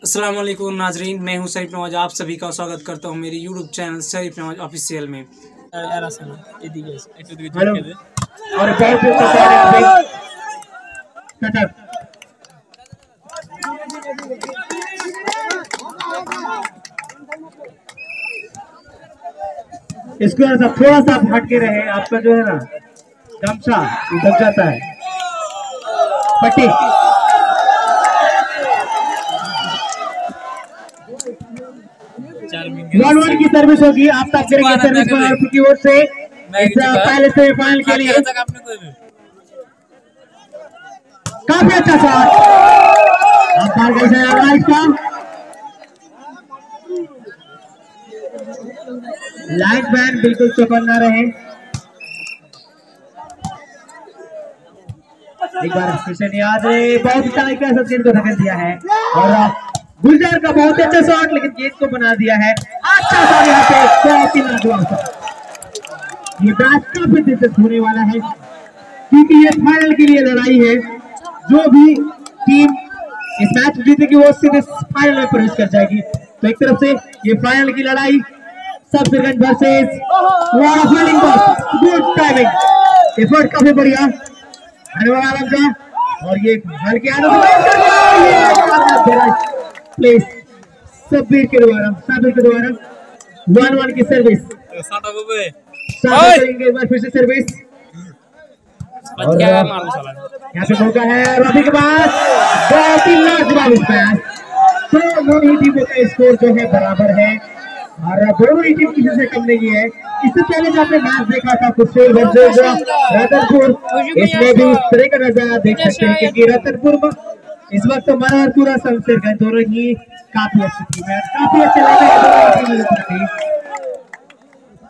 अस्सलाम वालेकुम नाजरीन, मैं हूं शरीफ नवाज। आप सभी का स्वागत करता हूं मेरे यूट्यूब चैनल शरीफ नवाज ऑफिशियल में। इसको ऐसा थोड़ा सा हट के रहे, आपका जो है ना गमछा दब जाता है। पट्टी 1-1 की सर्विस होगी। आप तक करेंगे सर्विस पर की ओर से पहले सेमीफाइनल के लिए। काफी अच्छा शॉट, आप पार कर जाएगा इसका। लाइट बैन बिल्कुल चौकन्ना रहे। एक बार फिर से नियाज ने बहुत तरीके से गेंद को धकेल दिया है और गुलजार का बहुत अच्छा शॉट, लेकिन गेंद को बना दिया है। अच्छा शॉट यहाँ पे, बहुत ही लाजवाब। ये मैच काफी दिलचस्प होने वाला है क्योंकि ये फाइनल के लिए लड़ाई है। जो भी टीम इस मैच जीतेगी वो सीधे फाइनल में प्रवेश कर जाएगी। तो एक तरफ से ये फाइनल की लड़ाई सबसेगंज वर्सेस गुड टाइमिंग, एफर्ट काफी बढ़िया आलम का। और ये हल्के प्लेस साबिर के द्वारा 1-1 की सर्विस। फिर से सर्विस और यहाँ पे मौका है रवि के पास, बहुत ही लाजवाब पैस। तो दोनों ही टीमों का स्कोर जो है बराबर है और दोनों ही टीम किसी से कम नहीं है। इससे पहले जो आपने मैच देखा था कुशेल वर्सेस रतनपुर, इसमें भी इस तरह का नजारा देख सकते हैं क्योंकि रतनपुर में इस वक्त मनहरपुरा संसर गए, दोनों ही काफी अच्छी टीम है, काफी अच्छे लगे।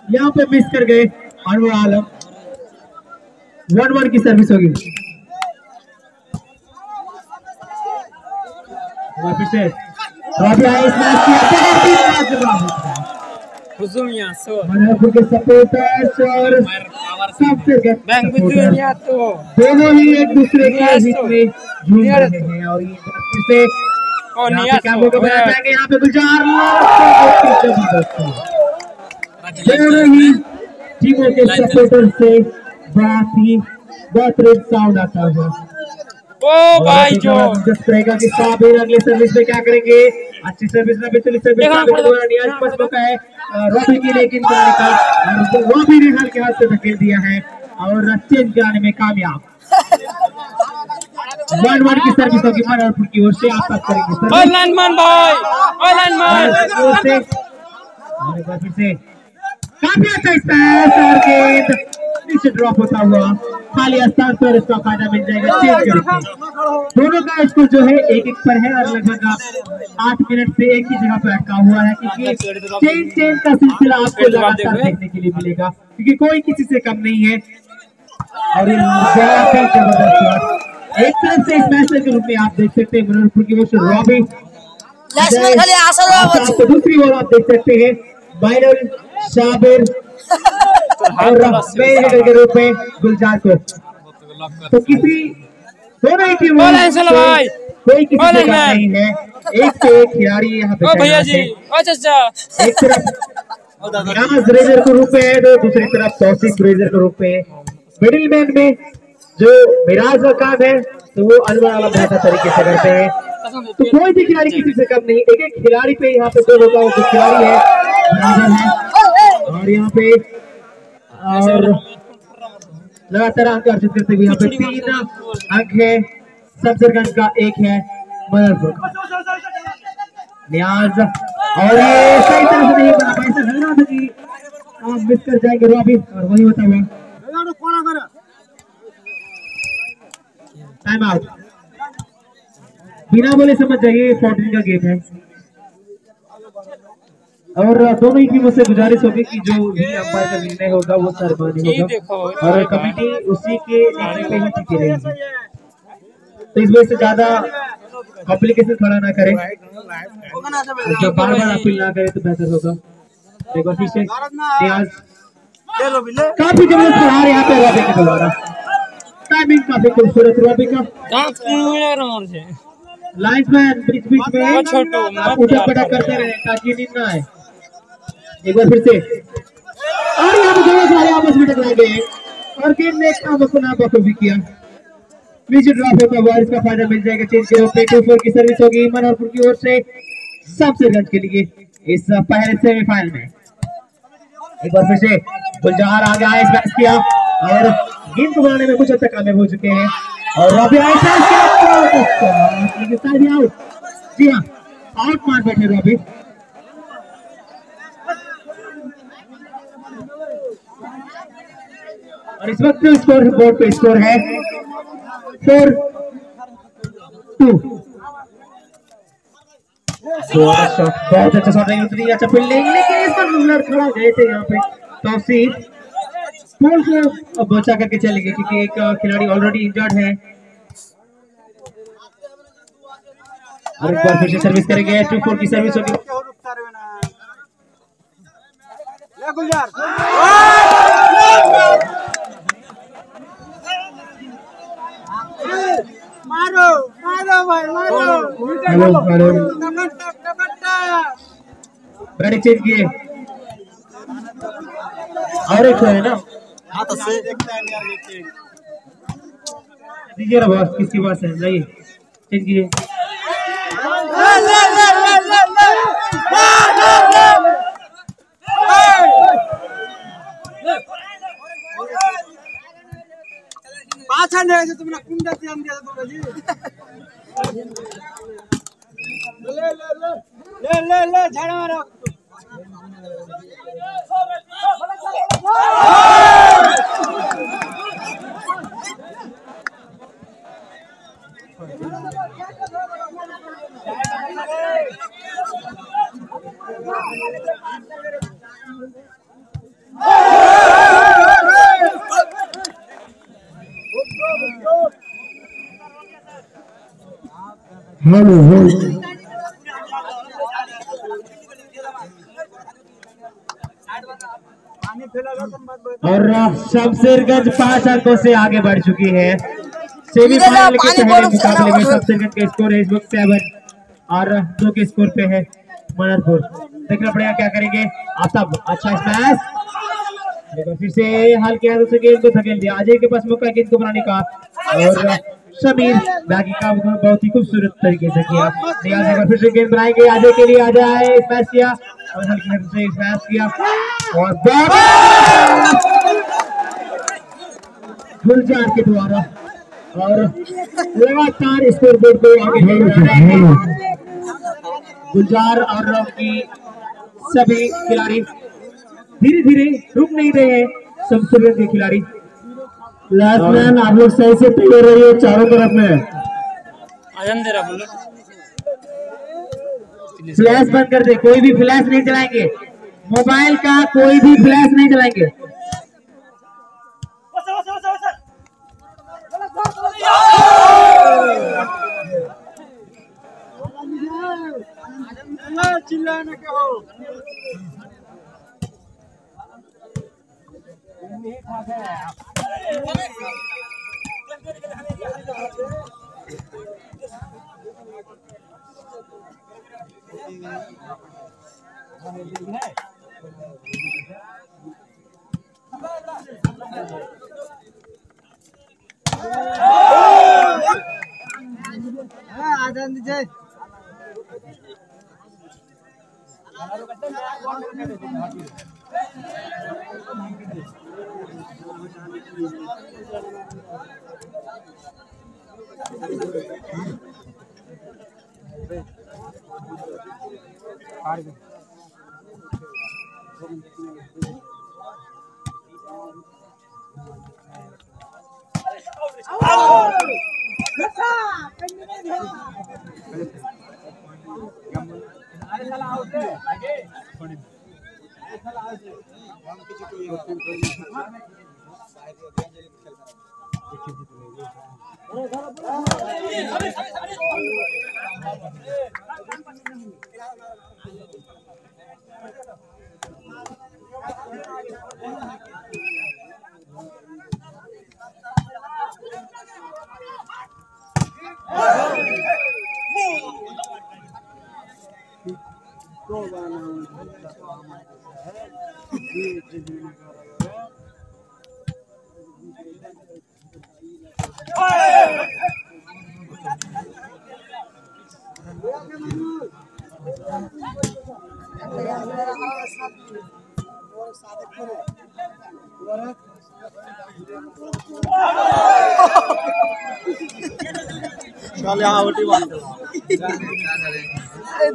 यहाँ पे मिस कर गए अनवर आलम। 1-1 की सर्विस होगी। फिर से मनहरपुर के सपोर्टर्स और दोनों ही एक दूसरे के हित में झूम रहे हैं और ये फिर से क्या मौका बनाया जाएगा यहाँ पे गुलजार। दोनों ही टीमों के सपोर्टर से बहुत साउंड आता हुआ। ओ भाई जो रहेगा कि साबिर अगले सर्विस में क्या करेंगे। अच्छी सर्विस ना बिल्कुल मौका है रॉबी की, लेकिन रॉबी ने हल्के हाथ से धकेल दिया है और चेंज कराने में कामयाब। 1-1 की सर्विस होगी मनहरपुर की ओर से। आप तक करेंगे फिर से काफी अच्छा स्पैश और गेंद नीचे ड्रॉप होता हुआ खाली स्थान पर इसका फायदा मिल जाएगा। चेंज करके दोनों का स्कोर जो है 1-1 पर है और लगभग 8 मिनट से एक ही जगह पर अटका हुआ है क्योंकि चेंज का सिलसिला आपको लगातार देखने के लिए मिलेगा क्योंकि कोई किसी से कम नहीं है। और एक तरफ से इस मैच के रूप में आप देख सकते हैं मनहरपुर की ओर से रॉबी, दूसरी ओर आप देख सकते हैं बाइनल साबिर और के रूप में गुलजार को। तो किसी दोनों ही टीम कोई किसी से कम नहीं है। एक से एक खिलाड़ी यहाँ पे एक तरफ रेजर के रूप में है तो दूसरी तरफ तौसीफ रेजर के रूप में। मिडिल मैन में जो मिराज का काम है तो वो अनवर आलम बेहतर तरीके से करते हैं। तो कोई भी खिलाड़ी किसी से कम नहीं, एक एक खिलाड़ी पे यहाँ पे दो लोग जो खिलाड़ी है और यहाँ पे और लगातार अंक अर्जित करते हुए यहाँ पे 3 अंक है सबसरगंज का, 1 है मनहरपुर नियाज। और ये सही तरह से नहीं बना पाए, ऐसा लग रहा था कि आप मिस कर जाएंगे रॉबी और वही होता हुआ टाइम आउट। बिना बोले समझ जाइए 14 का गेम है और दोनों ही टीमों से गुजारिश होगी कि जो भी अंपायर का निर्णय होगा वो सर्वमान्य होगा और कमेटी उसी के निर्णय पे ही टिकी रहेगी। तो इस वजह से ज्यादा कॉम्प्लिकेशन खड़ा ना करें, जो बार-बार अपील ना करे तो बेहतर होगा। एक बार फिर से नियाज काफी जबरदस्त प्रहार यहाँ पे रॉबी के द्वारा, टाइमिंग काफी खूबसूरत रॉबी का। लाइन्समैन बीच बीच में छोटू उठक पटक करते रहे ताकि नींद ना आए। एक बार फिर से और यहाँ पे दोनों सारे आपस में टकरा गए और गेंद ने बखूबी किया। नीचे ड्रॉप होता हुआ इसका फायदा मिल जाएगा चेंज के रूप में। 2-4 की सर्विस होगी मनोहरपुर की ओर से शमशेरगंज के लिए इस पहले सेमीफाइनल में। एक बार फिर से गुलजार आगे आए स्मैश किया और गेंद को बनाने में कुछ हद तक कामयाब हो चुके हैं और रॉबी आउट। जी हाँ, आउट मार बैठे रॉबी। और इस वक्त स्कोर बोर्ड पे स्कोर है 4-2। बहुत अच्छा शॉट, उतनी अच्छा फील्डिंग, लेकिन इस पर खड़ा गए थे यहाँ पे तौसीफ पोल को बचा करके चले गए क्योंकि एक खिलाड़ी ऑलरेडी इंजर्ड है। और एक बार फिर से सर्विस करेंगे। 2-4 की सर्विस होगी। मारो मारो भाई मारो। हेलो बैटिंग चेंज किए और एक है ना दीजिए ना बॉस, किसकी बात है? जाइए चेंज कीजिए। पाछा नहीं तुमने कुंडा ध्यान दिया तो जी ले झाड़ा मारो। और शमशेरगंज 5 अंकों से आगे बढ़ चुकी है। सेमीफाइनल के पहले मुकाबले में शमशेरगंज का स्कोर है इस वक्त 7 और 2 के स्कोर पे है मनोहरपुर। देखना पड़ेगा क्या करेंगे। आतब अच्छा स्मैश, फिर से हाल किया दूसरे गेंद को धकेल दिया। अजय के पास मौका गेंद को बनाने का और समीर बाकी काम बहुत ही खूबसूरत तरीके से किया। फिर से गेंद बनाएंगे अजय के लिए। अजय स्मैश किया और हल्की से स्मैश किया और गुलजार के द्वारा और लगातार स्कोर बोर्ड को आगे गुलजार और उनकी सभी खिलाड़ी धीरे धीरे रुक नहीं रहे हैं। शमशेरगंज के खिलाड़ी लास्ट मैन आप लोग सही से प्ले रहिए चारों तरफ में। फ्लैश बंद कर दे, कोई भी फ्लैश नहीं चलाएंगे, मोबाइल का कोई भी फ्लैश नहीं चलाएंगे। चिल्लाने के हो आजान दीजिए।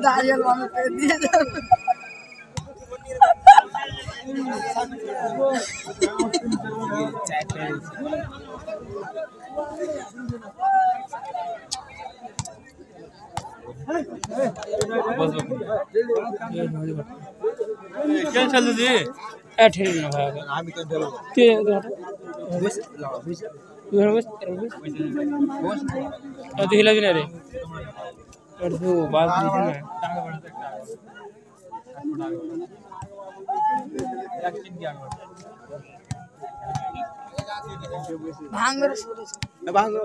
दारियल वाले पे दिए क्या चल रही है ऐठे ना भागा आमी तो चलो के बस तो हिला भी ना रे और वो बात नहीं है भांगर भांगर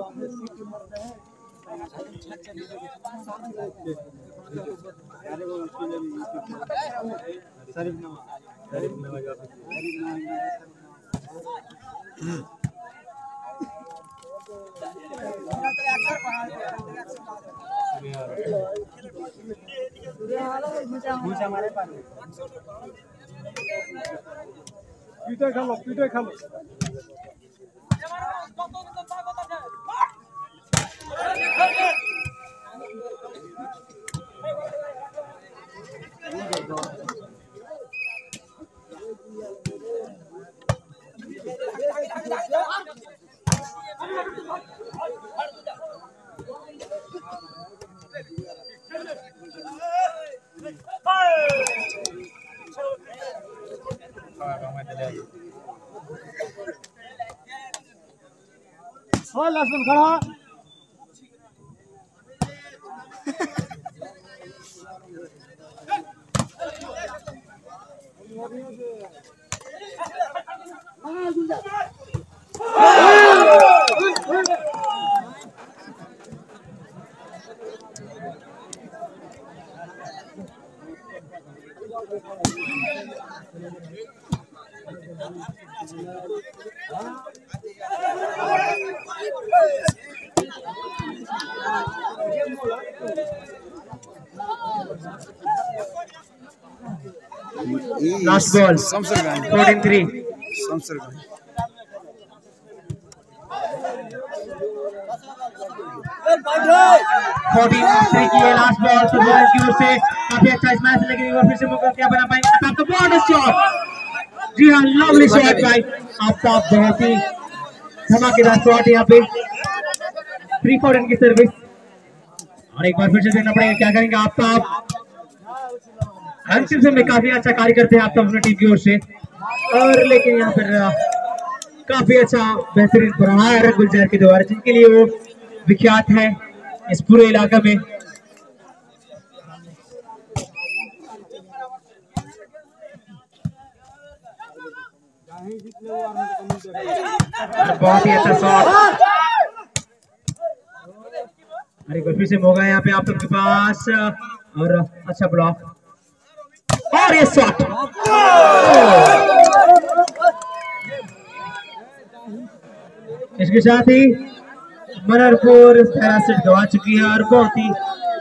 पीटे खा लो लक्ष्मण खड़ा Last ball. 14-3. 14-3 की लास्ट बॉल सुबह की ओर से काफी अच्छा स्मैश, लेकिन एक बार फिर से मौका क्या बना पाएंगे आफ्ताब। तो बहुत शॉट, जी हाँ, लवली शॉट बाय आफ्ताब, बहुत ही धमाकेदार शॉट यहाँ पे। 3-4 की सर्विस, और एक बार फिर से देखना पड़ेगा क्या करेंगे आफ्ताब। अंतिम समय में काफी अच्छा कार्य करते हैं आफ्ताब अपनी टीम की ओर से, और लेकिन यहाँ पर काफी अच्छा बेहतरीन प्रहार है गुलजार के द्वारा, जिनके लिए वो विख्यात है इस पूरे इलाका में। बहुत ही अच्छा शॉट, अरे फिर से मौका है यहाँ पे आफ्ताब के पास, और अच्छा ब्लॉक, और ये शॉट। इसके साथ ही मनरपुर पहला सेट गवा चुकी है, और बहुत ही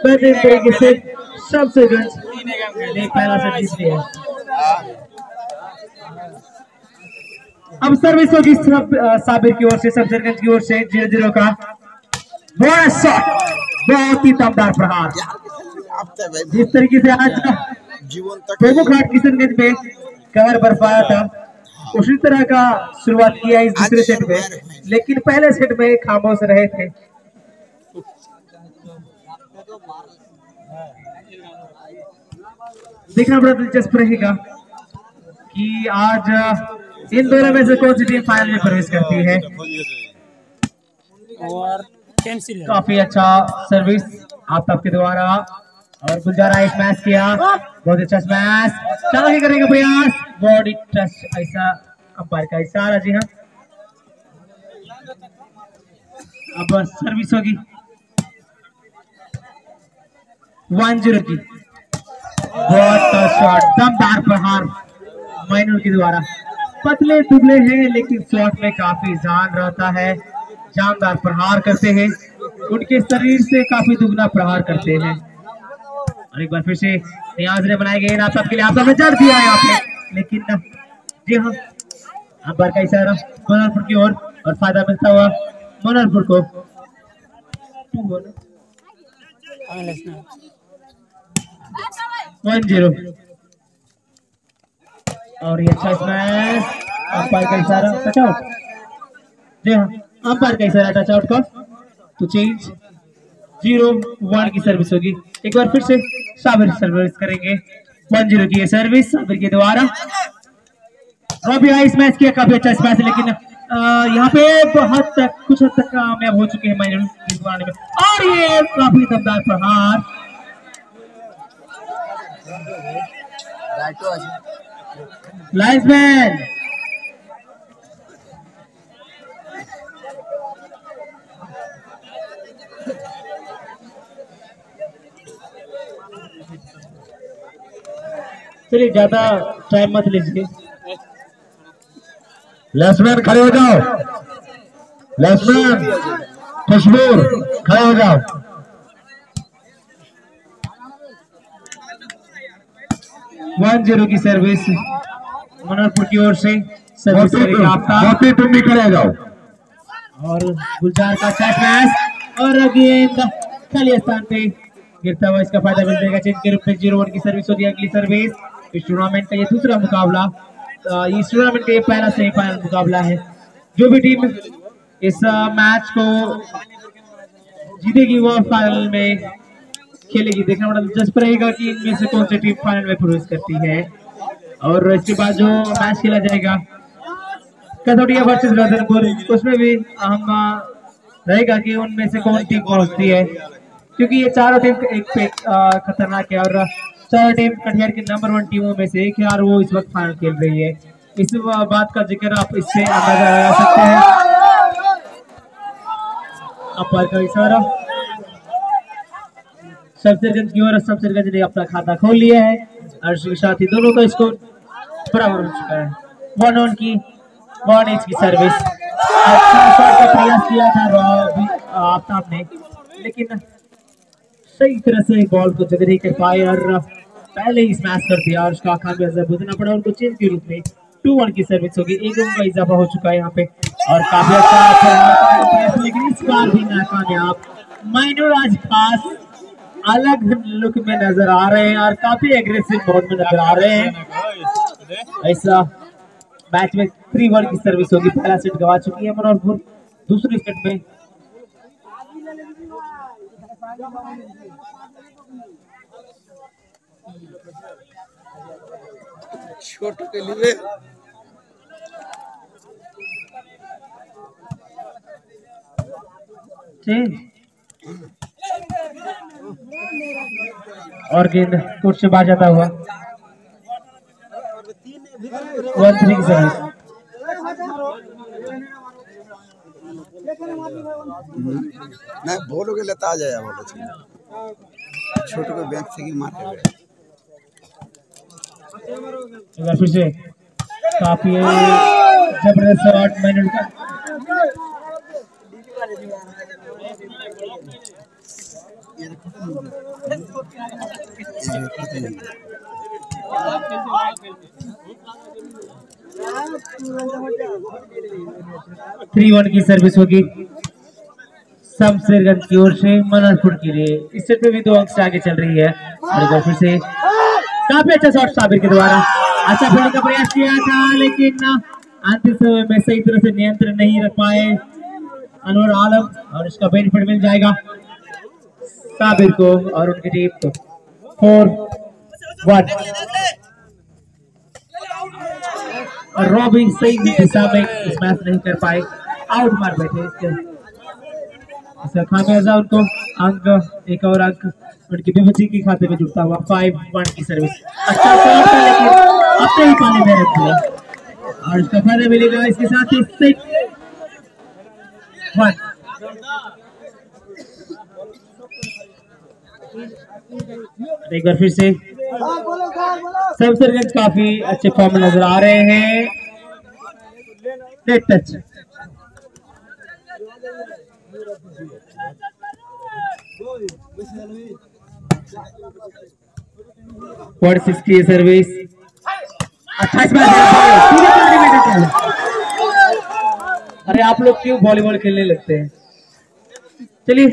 बेहतरीन तरीके से शमशेरगंज ने पहला सेट जीत लिया। अब सर्विस होगी साबिर की ओर से, शमशेरगंज की ओर से 0-0 का। बड़ा शॉट, बहुत ही दमदार प्रहार। जिस तरीके से आज घाट किशनगंज में कवर बरपाया था, उसी तरह का शुरुआत किया इस दूसरे सेट में, लेकिन पहले सेट में खामोश रहे थे। देखना बड़ा दिलचस्प रहेगा कि आज इन दोनों में से कौन सी टीम फाइनल में प्रवेश करती है। और काफी अच्छा सर्विस आफ्ताब के द्वारा, और गुलजारा एक मैच किया, बहुत अच्छा स्मैश, चालाकी करने का प्रयास, बॉडी टच, ऐसा अंपायर का इशारा। जी हाँ, अब सर्विस होगी 1-0 की। बहुत शॉट, दमदार प्रहार माइनर के द्वारा। पतले दुबले हैं लेकिन शॉट में काफी जान रहता है, जानदार प्रहार करते हैं, उनके शरीर से काफी दुगना प्रहार करते हैं। और एक बार फिर से नियाज ने बनाए गए आप सबके लिए, आप सबने जड़ दिया है आपने, लेकिन जी हाँ अंपायर का इशारा मनोहरपुर की ओर और फायदा मिलता हुआ मनोहरपुर को। 1-0 और ये अच्छा स्मैश, अंपायर का इशारा टच आउट। जी हाँ अंपायर का इशारा टच आउट का, तो चेंज 0-1 की सर्विस होगी। एक बार फिर से साबिर सर्विस करेंगे, 1-0 की ये सर्विस साबिर के द्वारा। रॉबी आइस मैच किया, काफी अच्छा स्मैश, लेकिन यहाँ पे कुछ हद तक कामयाब हो चुके हैं माइनर में, और ये काफी दमदार प्रहार। लाइन्समैन चलिए ज्यादा टाइम मत लीजिए। लेफ्टमैन खड़े हो जाओ, लेफ्टमैन खुशबूर खड़े हो जाओ। वन 1-0 की सर्विस मनोहरपुर की ओर से सर्विस करेंगे आपका, तुम भी खड़े हो जाओ। और गुलजार का अच्छा मैच और गेंद खाली स्थान पे गिरता हुआ, इसका फायदा मिल जाएगा। चेंज के रूप में 0-1 की सर्विस होगी। अगली सर्विस इस टूर्नामेंट का ये दूसरा मुकाबला, इस टूर्नामेंट का ये पहला सेमीफाइनल मुकाबला है। जो भी टीम इस मैच को जीतेगी वो फाइनल में खेलेगी। देखना बड़ा दिलचस्प रहेगा कि इनमें से कौन सी टीम फाइनल में प्रवेश करती है। और इसके बाद जो मैच खेला जाएगा कसौटिया वर्सेस रतनपुर, उसमें भी अहम रहेगा कि उनमें से कौन टीम पहुंचती है, क्योंकि ये चारों टीम एक पे खतरनाक है और चारों टीम कटिहार की नंबर 1 टीमों में से एक है और वो इस वक्त फाइनल खेल रही है। इस बात का जिक्र आप इससे अंदाजा लगा सकते हैं। अंपायर का इशारा, शमशेरगंज की ओर, शमशेरगंज ने अपना खाता खोल लिया है और इसके साथ ही दोनों का स्कोर बराबर हो चुका है। 1-1 की 1 की सर्विस। अच्छा शॉट का प्रयास किया था आफ्ताब ने, लेकिन सही तरह से बॉल को जगह नहीं कर पाए और पहले ही स्मैश कर दिया और उसका खामियाजा भुगतना पड़ा उनको। चेंज के रूप में 2-1 की सर्विस होगी। एक रन का इजाफा हो चुका है यहाँ पे और काफी अच्छा, लेकिन इस बार भी नाकामयाब। माइनर आज पास अलग लुक में नजर आ रहे हैं और काफी एग्रेसिव मोड में नजर आ रहे हैं। ऐसा मैच में 3-1 की सर्विस होगी। पहला सेट गवा चुकी है मनोहरपुर, दूसरे सेट में छोटू के लिए और गेंद कोर्ट से बाहर जाता हुआ 1-3 की सर्विस। मैं बोलोगे लेता आ जाए, बोलो छोटू को बैंक से मार के फिर से काफी जबरदस्त शॉट माइनर का। थ्री 1 की सर्विस होगी शमशेरगंज की ओर से मनोहरपुर के लिए। इस सेट में भी 2 अंक से आगे चल रही है और फिर से काफी अच्छा शॉट साबिर के द्वारा। अच्छा फील्डिंग का प्रयास किया था लेकिन अंतिम समय में सही तरह से नियंत्रण नहीं रख पाए अनवर आलम और इसका बेनिफिट मिल जाएगा साबिर को और उनकी टीम को। 4-1 और रॉबी सही दिशा में इस मैच नहीं कर पाए, आउट मार बैठे। इसका खामियाजा उनको अंक, एक और अंक उनकी बीबीसी के खाते में जुड़ता हुआ। 5-1 की सर्विस। अच्छा शॉट था लेकिन अपने ही पानी में रख दिया और इसका फायदा मिलेगा। इसके साथ ही 6-1 एक बार फिर से सरसरगंज काफी अच्छे फॉर्म में नजर आ रहे हैं। Net touch. की सर्विस अच्छा। अरे आप लोग क्यों वॉलीबॉल खेलने लगते हैं? चलिए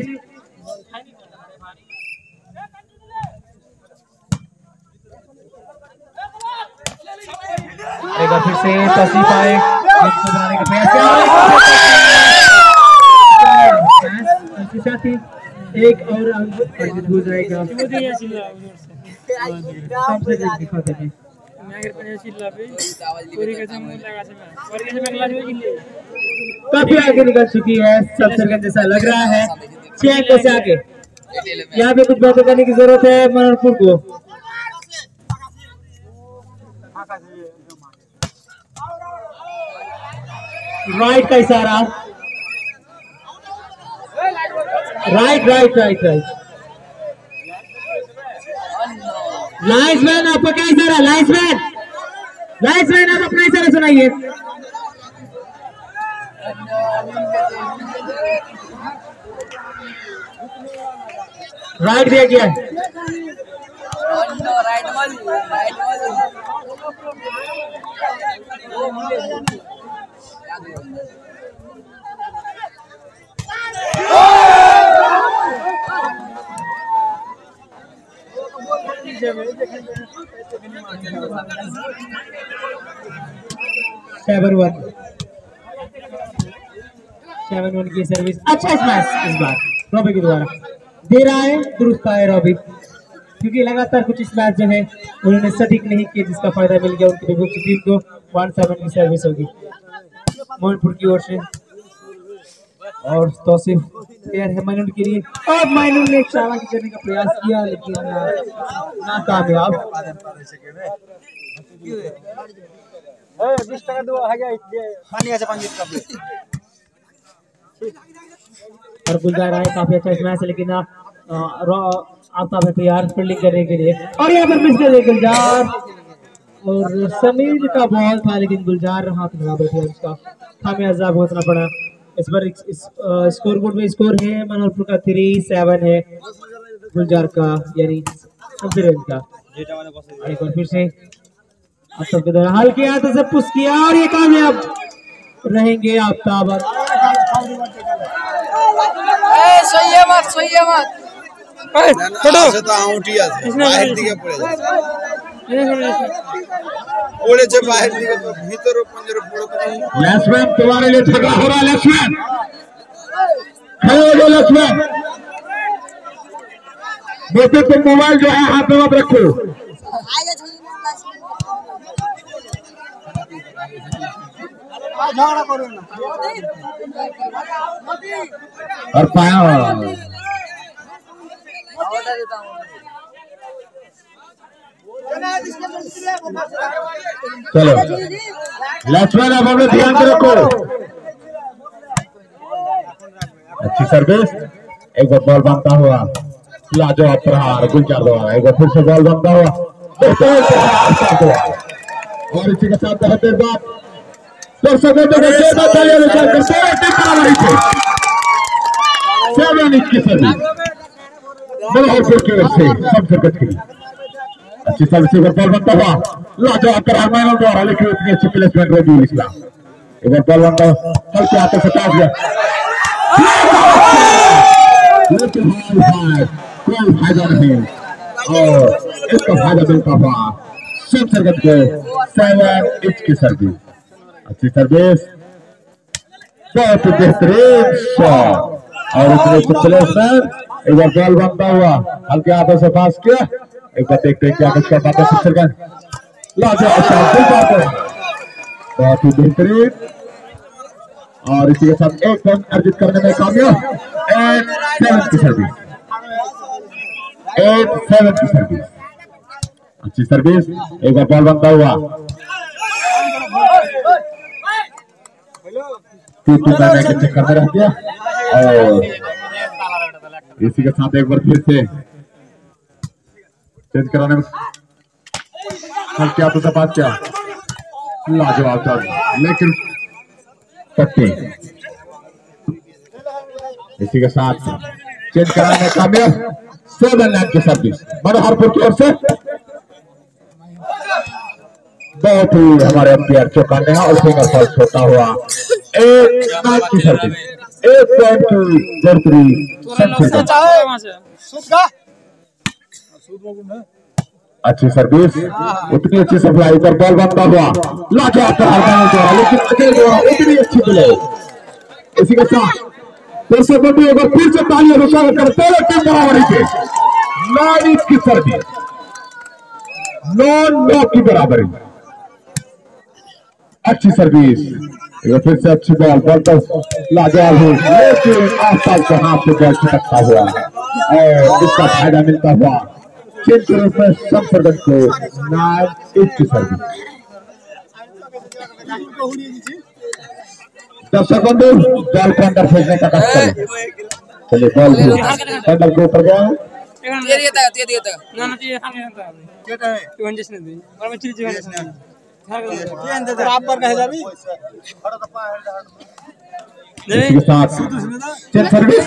एक बार फिर से तौसीफ आए बनाने का प्रयास किया। एक और अंक हो जाएगा। काफी आगे निकल चुकी है सरसरगंज, जैसा लग रहा है। 6 अंकों से आगे। यहाँ पे कुछ बातें करने की जरूरत है मनोहरपुर को। राइट का इशारा। Right right right right. Linesman आपका क्या इशारा? लाइन्समैन लाइन्समैन आप अपना इशारा सुनाइए। राइट दिया गया। सेवन वन की सर्विस। अच्छा स्मैश इस बार रॉबी के द्वारा दे रहा है। दुरुस्त है रॉबी, क्योंकि लगातार कुछ स्मैश जो है उन्होंने सटीक नहीं किए, जिसका फायदा मिल गया उनकी टीम को। 1-7 की सर्विस होगी मोहनपुर की ओर से। और तौसीफ प्लेयर है माइनूर के लिए। और माइनूर ने चालाकी करने का प्रयास किया, लेकिन नाकामयाब। और गुलजार आए, काफी अच्छा मैच है, लेकिन आफ्ताब है तैयार फील्डिंग करने के लिए। और यहाँ पर मिस कर दिया गुलजार। और समीर का बॉल था, लेकिन गुलजार हाथ में बैठे, उसका खामियाजा भुगतना पड़ा। इस बार स्कोर बोर्ड में स्कोर है मनोहरपुर का 3-7 है, गुलजार का यानी सरसरगंज का। एक बार फिर से आफ्ताब के द्वारा हाल किया, तो सब पुश किया और ये कामयाब रहेंगे आफ्ताब। लक्ष्मण तुम्हारे लिए झगड़ा हो रहा है। लक्ष्मण खड़े हो जाओ। लक्ष्मण बेटे तुम मोबाइल जो है हाथ में मत रखो। और पाया चलो लक्ष्मण अब हमें ध्यान से रखो। अच्छी सर्विस। एक बार बॉल बनता हुआ लाजवाब प्रहार गुलजार द्वारा। एक बार फिर से बॉल बनता हुआ और इसी के साथ बहुत देर बाद अच्छी सर्विस बॉल बनता हुआ लाजवाब प्रहार मैनों द्वारा, लेकिन उतनी अच्छी प्लेसमेंट रजीउल इस्लाम। एक बार बॉल बनता हुआ हल्के हाथों से काट गया, लेकिन कोई फायदा नहीं। और इसका फायदा मिलता हुआ सरसरगंज को 7 इंच की सर्विस। अच्छी सर्विस, बहुत बेहतरीन शॉट और उतने प्लेसमेंट। एक बार बॉल बनता हुआ हल्के हाथों से पास किया। एक बार देखते हैं क्या कुछ कर पाते हैं सरसरगंज। लाजवाब शॉट, बहुत ही बेहतरीन। और इसी के साथ एक पॉइंट अर्जित करने में कामयाब। 8-7 की सर्विस। 8-7 की सर्विस। अच्छी सर्विस। एक बार बॉल बनता हुआ के चक्कर में रह गया। और इसी के साथ एक बार फिर से चेंज कराने में हल्के हाथों से बात किया, लाजवाब था, लेकिन पट्टी इसी के साथ चेंज कराने में कामयाब। 7 की सर्विस मनोहरपुर की ओर से, बहुत ही हमारे अंपायर चौंकाने और फिंगर फॉल्स होता हुआ 1 की सर्विस, 1 पॉइंट की बढ़ोतरी। अच्छी सर्विस, उतनी अच्छी सप्लाई पर बॉल बनता हुआ लाजवाब, लेकिन उतनी अच्छी प्ले। इसी के साथ दर्शक बंधु अगर फिर से तालियों से स्वागत करते हैं टीम बराबरी के 9 की सर्विस, 9 की बराबरी। अच्छी सर्विस, फिर से अच्छी बॉल तो लाजवाब है, लेकिन आसपास के हाथ से बॉल छिटकता हुआ और इसका फायदा मिलता हुआ चेंज के रूप में संप्रदन को 9 की सर्विस। दर्शक बंधु बॉल को अंदर फेंकने का कष्ट करें। चलिए बॉल अंदर के ऊपर गया है, इसके साथ चेंज सर्विस,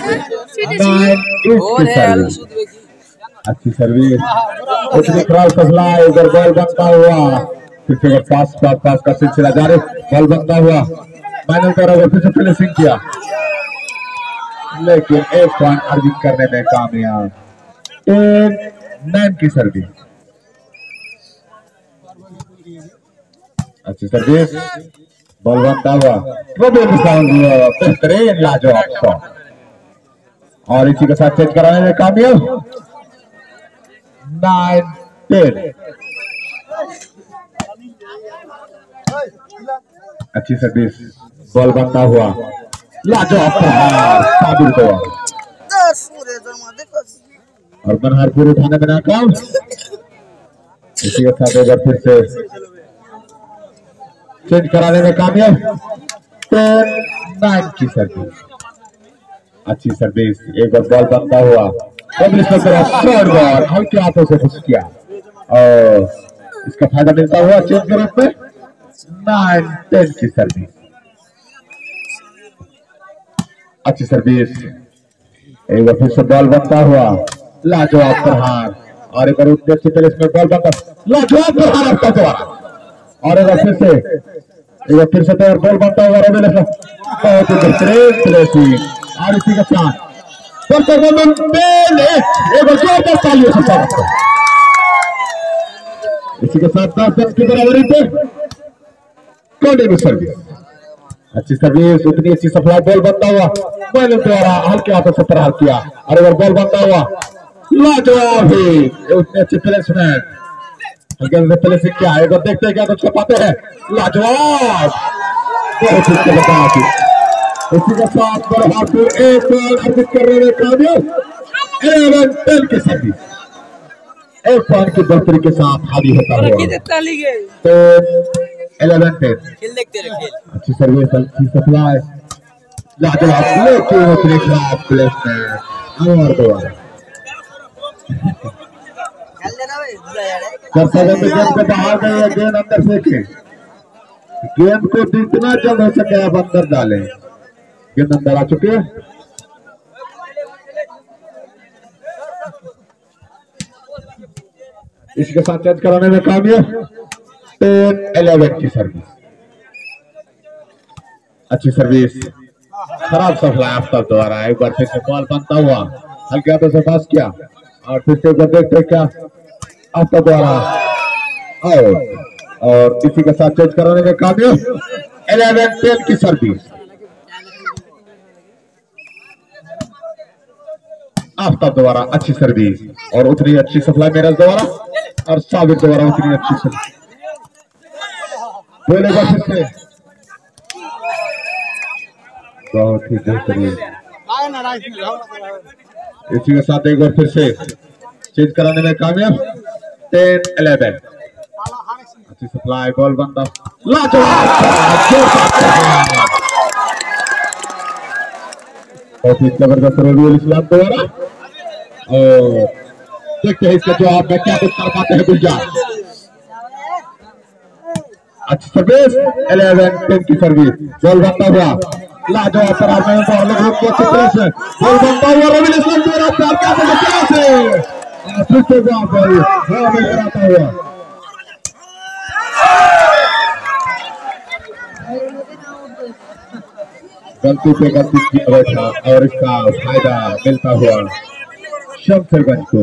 9 की सर्विस। अच्छी सर्विस, उतनी क्रॉस सप्लाई, उधर बॉल बनता हुआ, फिर से पास का सिलसिला जारी, बॉल बनता हुआ मैंने फिर से फिनिशिंग किया, लेकिन 1 पॉइंट अर्जित करने में कामयाब। 9 की सर्विस, अच्छी सर्विस, बॉल बनता हुआ बेहतरीन लाजवाब शॉट, और इसी के साथ चेंज कराने में कामयाब। 9-10। अच्छी सर्विस, बॉल बनता हुआ लाजवाब साबिर को, और मनोहरपुर उठाने में नाकाम। इसी के साथ एक बार फिर से चेंज कराने में कामयाब। 9 की सर्विस, अच्छी सर्विस, एक बार बॉल बनता हुआ शॉर्ट बॉल हल्के हाथों से पुश किया और इसका फायदा मिलता हुआ चेंज के रूप में 9-10 की सर्विस। अच्छी सर्विस, एक बार फिर से बॉल बनता हुआ लाजवाब प्रहार, और एक बार उतने से पहले इसमें बॉल बनता लाजवाब प्रहार आपका द्वारा, और एक बार फिर से बॉल बनता हुआ बहुत ही बेहतरीन प्लेसिंग, और इसी के साथ इसी के साथ 10 की बराबरी पे सर्विस। अच्छी सर्विस, उतनी अच्छी सप्लाई, बॉल बनता हुआ बैलून द्वारा हल्के हाथों से प्रहार किया, और अगर बॉल बनता हुआ लाजवाब ही, उतने अच्छे प्लेसमेंट, हल्के हाथों से प्लेसिंग किया, एक बार देखते हैं क्या कुछ पाते हैं, लाजवाब, बहुत ही। इसी के साथ मनोहरपुर 1 पॉइंट अर्जित करने में कामयाब। 11-10 की सर्विस, 1 पॉइंट की बढ़ोतरी के साथ हावी होता हुआ तो 11-10। अच्छी सर्विस, अच्छी सप्लाई, लाजवाब, लेकिन उतने खराब प्लेसमेंट और दोबारा गेंद को बाहर गए, गेंद अंदर फेंके, गेंद को जितना जल्द हो सके आप अंदर डालें, गेंद अंदर आ चुके हैं। इसके साथ चेंज कराने में कामयाब। 10-11 की सर्विस, अच्छी सर्विस, खराब सप्लाई आफ्ताब द्वारा, एक बार फिर से बॉल बनता हुआ हल्के हाथों से पास किया, और फिर से एक बार देखते क्या आफ्ताब द्वारा आउट, और इसी के साथ चेंज कराने में कामयाब। 11-10 की सर्विस, आफ्ताब द्वारा अच्छी सर्विस, और उतनी अच्छी सप्लाई मेरा द्वारा, और साबिर द्वारा उतनी अच्छी सर्विस, बोलेगा फिर से बहुत ही बेहतरीन। इसी के साथ एक बार फिर से चेंज कराने में कामयाब। 10-11, अच्छी सप्लाई, बॉल बनता लाजवाब, बहुत ही जबरदस्त रविउल इस्लाम द्वारा, और देखते हैं इसका जवाब में क्या कर पाते हैं गुलजार। अच्छी सर्विस 11-10 की सर्विस। बॉल बनता हुआ लाजवाब करार में बॉल अच्छी तरह से बॉल बनता हुआ रवि इस्लाम द्वारा प्यार क्या से फिर से बॉल कराता हुआ गलती पे गलती किया बैठा और इसका फायदा मिलता हुआ शमशेरगंज को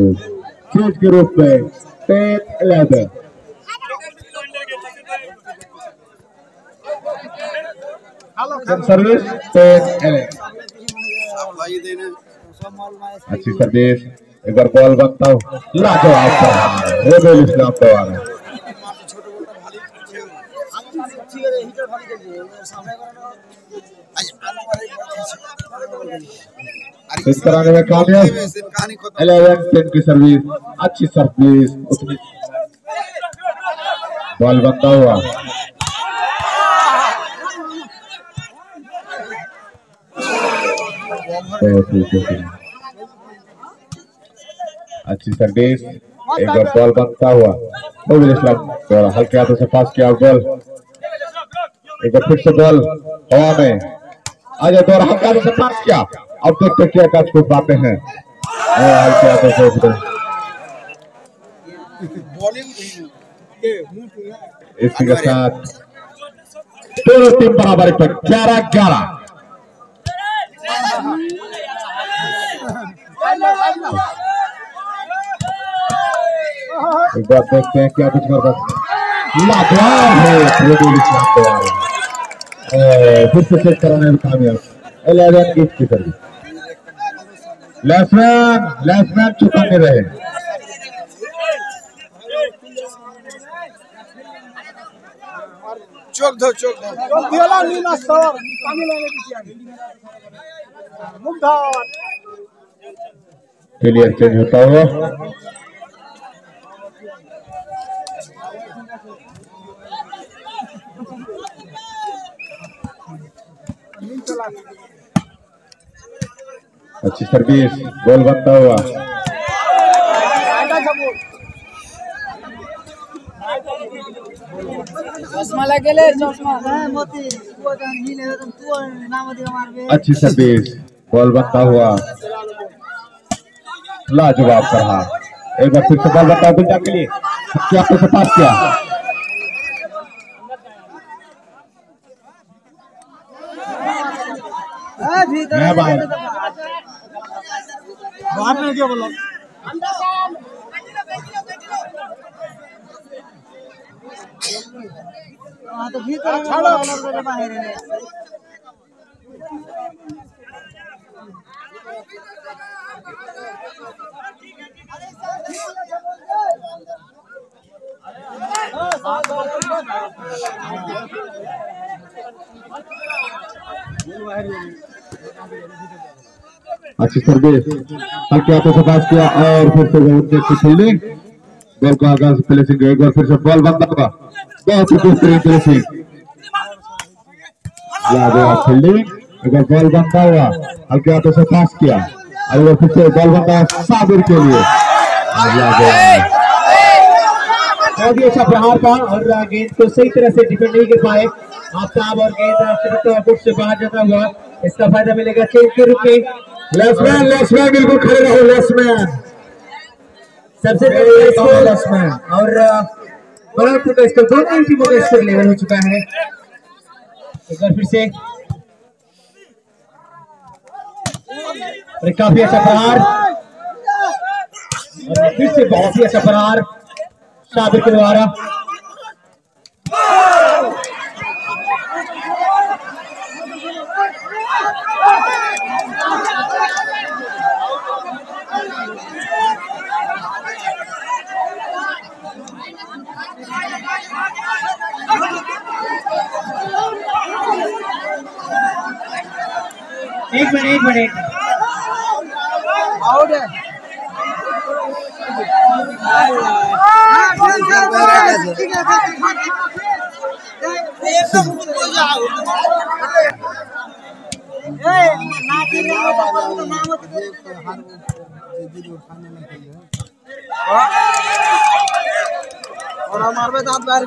चीज के रूप में 10-11 सर्विस 10-11। अच्छी सर्विस एक बार बॉल बनता हूँ लाजवाब रवि इस्लाम द्वारा इस कराने में कामयाब 11-10 की सर्विस। अच्छी सर्विस उतनी बॉल बनता हुआ अच्छी सर्विस एक बार बॉल बनता हुआ रवि इस्लाम हल्के हाथों से पास किया बॉल एक बार फिर से बॉल हवा में अजय द्वारा हल्के हाथों से पास किया। अब देखते क्या कैच को पाते हैं हल्के हाथों से इसी के साथ दोनों टीम बराबर पे 11-11। एक बार देखते हैं क्या कुछ कर लाजवाब है फिर से चेक कराने में कामयाब 11-8 की सर्विस। लेफ्टमैन चुकाने रहे चौक दो क्लियर चेंज होता हुआ अच्छी सर्विस बॉल बनता हुआ अच्छी सर्विस बॉल बनता हुआ लाजवाब रहा। एक बार फिर से बॉल बनता हुआ बिल्डा के लिए क्या आपको पास किया बाहर में क्या बोला तो भीतर बाहर अच्छी सर्विस हल्के हाथों से पास किया और फिर से फील्डिंग बॉल को आगे से प्लेसिंग एक बार फिर से बॉल बंद होगा बहुत ही बेहतरीन प्लेसिंग फील्डिंग एक बार बॉल बनता हुआ हल्के हाथों से पास किया और फिर से बॉल बनता है साबिर के लिए बहुत ही अच्छा प्रहार था और गेंद को सही तरह से डिफेंड नहीं कर पाए आफ्ताब और गेंद फुट से बाहर जाता हुआ इसका फायदा मिलेगा चेंज के रूप में लेफ्टमैन बिल्कुल खड़े रहो लेफ्टमैन सबसे लेफ्टमैन और बराबर का स्कोर दोनों ही टीमों का स्कोर लेवल हो चुका है एक बार फिर से काफी अच्छा प्रहार और फिर से बहुत ही अच्छा प्रहार साबिर के द्वारा एक मिनट आउट है और हमारे में दांत बाहर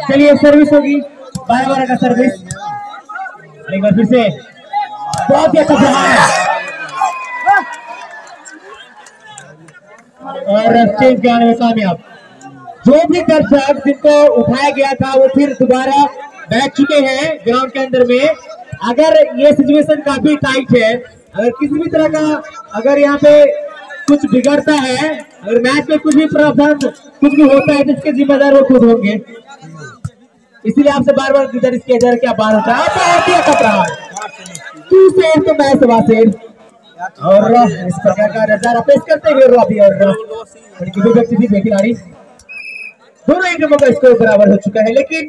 चलिए सर्विस होगी 12 का सर्विस। एक बार फिर से बहुत ही अच्छा प्रहार है और चेंज के आने में कामयाब। जो भी दर्शक जिनको उठाया गया था वो फिर दोबारा बैठ चुके हैं ग्राउंड के अंदर में। अगर ये सिचुएशन काफी टाइट है, अगर किसी भी तरह का अगर यहाँ पे कुछ बिगड़ता है, अगर मैच में कुछ भी प्रावधान कुछ भी होता है तो इसके जिम्मेदार वो खुद होंगे। इसलिए आपसे बार बार गुजारिश किया जा रहा है कि आप बाहर होता है तू शेर तो मैं सवा शेर और इस प्रकार का नजारा पेश करते हुए रॉबी और खिलाड़ी दोनों ही टीमों का स्कोर बराबर हो चुका है। लेकिन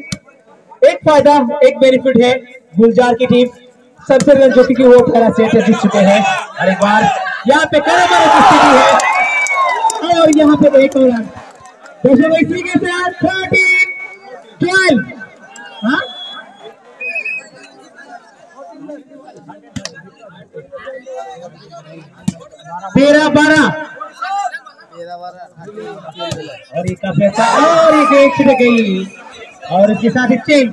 एक फायदा एक बेनिफिट है, गुलजार की टीम सबसे पहले जो कि वो 18 सेट जीत चुके हैं और एक बार यहाँ पे करामार की स्थिति है और यहाँ पे एक और दर्शकों इसी के साथ 13-12 हाँ 13-12 और एक पैसा और एक छिड़ गई और इसके साथ एक चेंज।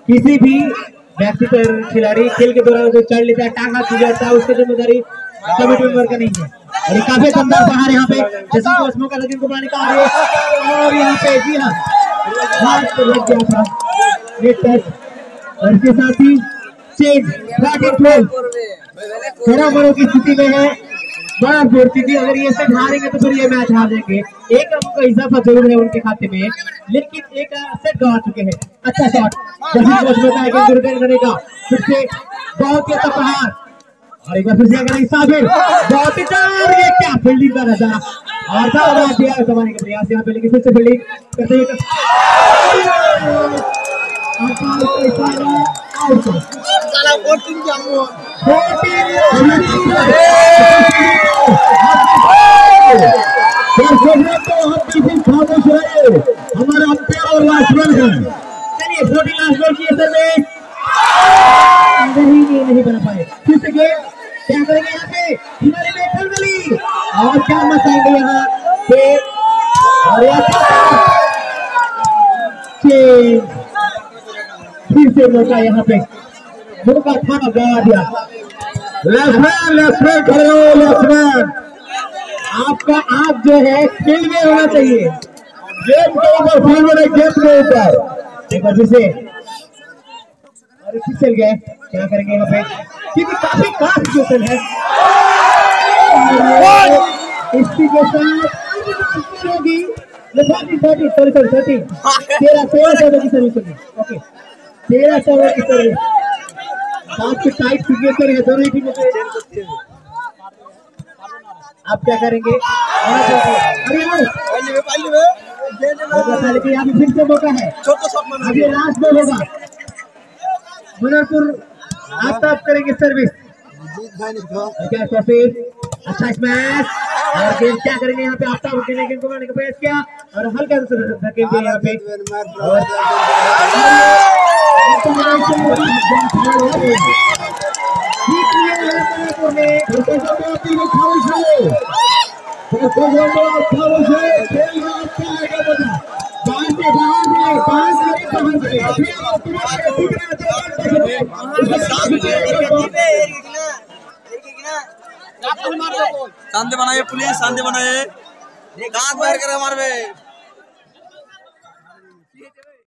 किसी भी व्यक्ति पर खिलाड़ी खेल के दौरान जो चढ़ लेता है टांगा गुजरता है उसकी जिम्मेदारी कमेटी मेंबर का नहीं है। और ये काफी दमदार बाहर यहाँ पे जैसे को मौका लगे इनको बनाने का और यहाँ पे जी हाँ हाथ तो लग गया था नेट टच और इसके साथ ही चेंज 13-12 की स्थिति में है। बड़ा स्थिति अगर ये सेट हारेंगे तो फिर ये मैच हार जाएंगे। एक अंक का इजाफा जरूर है उनके खाते में लेकिन एक सेट गंवा चुके हैं। अच्छा शॉट जैसे कोच बताया कि दुर्गेश करेगा फिर से बहुत ही अच्छा प्रहार और एक बार फिर से करेंगे साबिर बहुत ही क्या फील्डिंग का नजारा और सारा दिया जमाने का प्रयास यहाँ पे लेकिन फिर से फील्डिंग करते हुए हमारा अंपायर और लास्टमैन है। चलिए 14 लास्ट बॉल की असर में नहीं बना पाए। फिर से गेम क्या करेंगे यहाँ पे खिलाड़ी में खलबली और क्या मचाएंगे यहाँ पे और फिर से मौका यहाँ पे मौका था गवा दिया। लेफ्टमैन खड़े हो लेफ्टमैन आपका आप जो है फील्ड में होना चाहिए गेम के ऊपर फॉरवर्ड है गेम के ऊपर एक बार फिर से और फिर चल गए क्या करेंगे यहाँ पे क्योंकि काफी खास सिचुएशन है इसी के साथ होगी 13 की सर्विस होगी। ओके 13 की सर्विस काफी टाइट सिचुएशन है दोनों टीमों के। आप क्या करेंगे लेकिन यहाँ फिर से मौका है अभी लास्ट बॉल होगा मुनरपुर आफ्ताब करेंगे सर्विस अच्छा स्मैश और गेम क्या करेंगे यहाँ पे आफ्ताब गेम को मारने का प्रयास किया और हल्का धकेल यहाँ पे शांति बनाए पुलिस शांति बनाए दांत बाहर कर हमारे